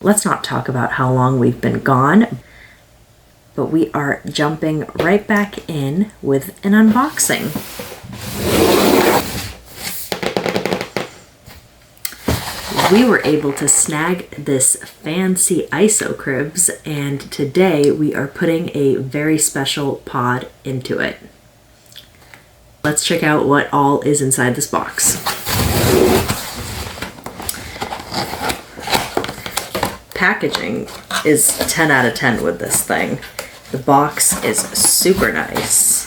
Let's not talk about how long we've been gone, but we are jumping right back in with an unboxing. We were able to snag this fancy Isocribs, and today we are putting a very special pod into it. Let's check out what all is inside this box. Packaging is 10 out of 10 with this thing. The box is super nice.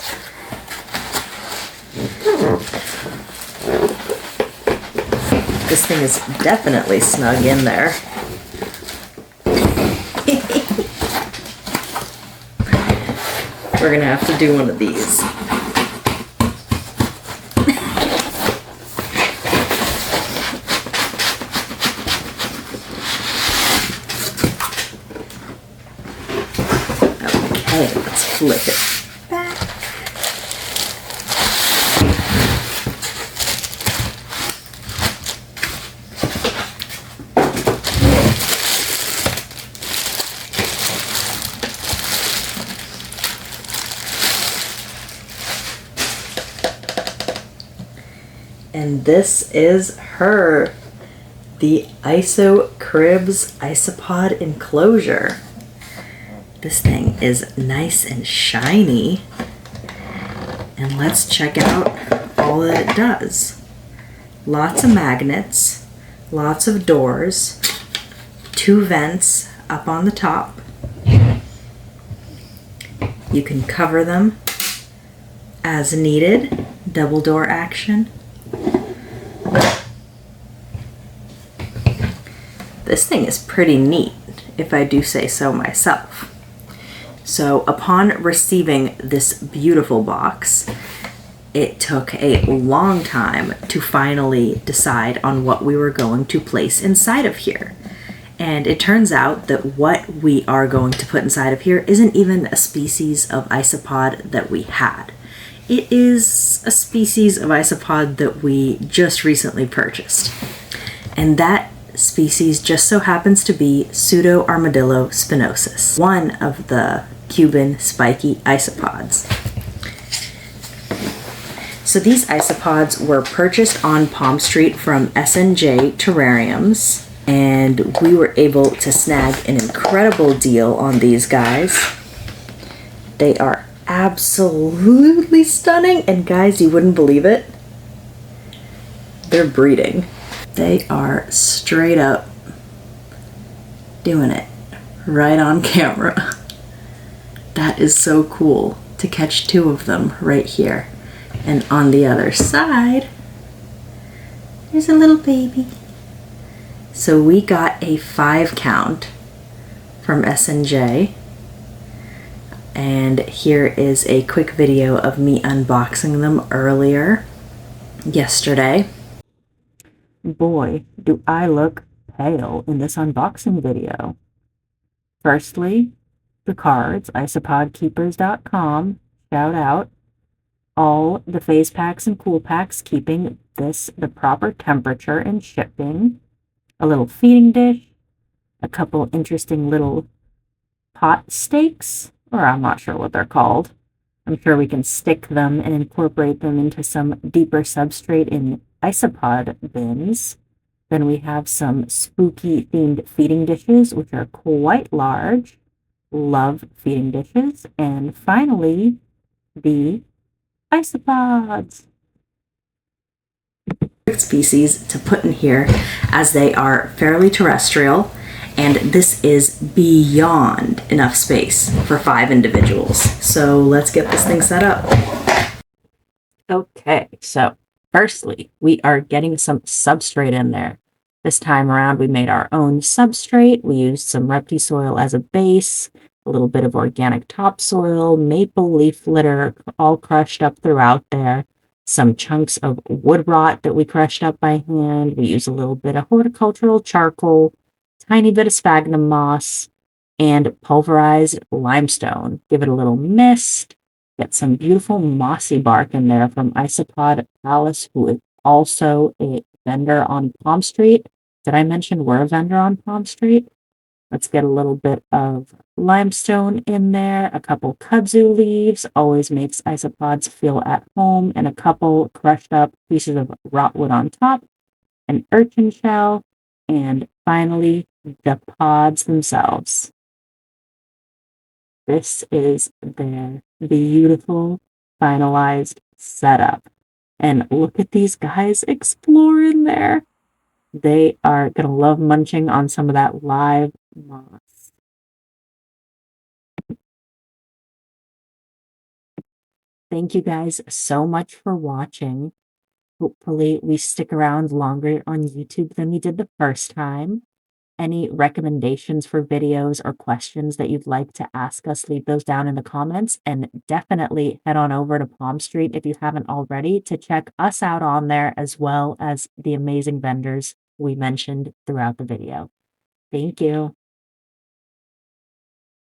This thing is definitely snug in there. We're gonna have to do one of these. Okay, let's flip it back. And this is her, the Isocribs Isopod enclosure. This thing is nice and shiny. And let's check out all that it does. Lots of magnets, lots of doors, 2 vents up on the top. You can cover them as needed, double door action. This thing is pretty neat, if I do say so myself. So upon receiving this beautiful box, it took a long time to finally decide on what we were going to place inside of here. And it turns out that what we are going to put inside of here isn't even a species of isopod that we had. It is a species of isopod that we just recently purchased. And that species just so happens to be Pseudo-Armadillo spinosus, one of the Cuban spiky isopods. So these isopods were purchased on Palm Street from S&J Terrariums, and we were able to snag an incredible deal on these guys. They are absolutely stunning, and guys, you wouldn't believe it, they're breeding. They are straight up doing it right on camera. That is so cool to catch 2 of them right here. And on the other side, there's a little baby. So we got a 5 count from S&J. And here is a quick video of me unboxing them earlier yesterday. Boy, do I look pale in this unboxing video. Firstly, the cards, isopodkeepers.com, shout out. All the phase packs and cool packs, keeping this the proper temperature and shipping. A little feeding dish, a couple interesting little pot stakes, or I'm not sure what they're called. I'm sure we can stick them and incorporate them into some deeper substrate in isopod bins. Then we have some spooky themed feeding dishes, which are quite large. Love feeding dishes. And finally, the isopods. Species to put in here, as they are fairly terrestrial, and this is beyond enough space for 5 individuals. So let's get this thing set up. Okay, so firstly, we are getting some substrate in there. This time around, we made our own substrate. We used some Reptisoil as a base, a little bit of organic topsoil, maple leaf litter, all crushed up throughout there, some chunks of wood rot that we crushed up by hand. We use a little bit of horticultural charcoal, tiny bit of sphagnum moss, and pulverized limestone. Give it a little mist. Get some beautiful mossy bark in there from Isopod Alice, who is also a vendor on Palm Street. Did I mention we're a vendor on Palm Street? Let's get a little bit of limestone in there, a couple kudzu leaves, always makes isopods feel at home, and a couple crushed up pieces of rotwood on top, an urchin shell, and finally the pods themselves. This is their beautiful finalized setup. And look at these guys exploring there. They are going to love munching on some of that live moss. Thank you guys so much for watching. Hopefully, we stick around longer on YouTube than we did the first time. Any recommendations for videos or questions that you'd like to ask us, leave those down in the comments. And definitely head on over to Palm Street if you haven't already to check us out on there, as well as the amazing vendors we mentioned throughout the video. Thank you.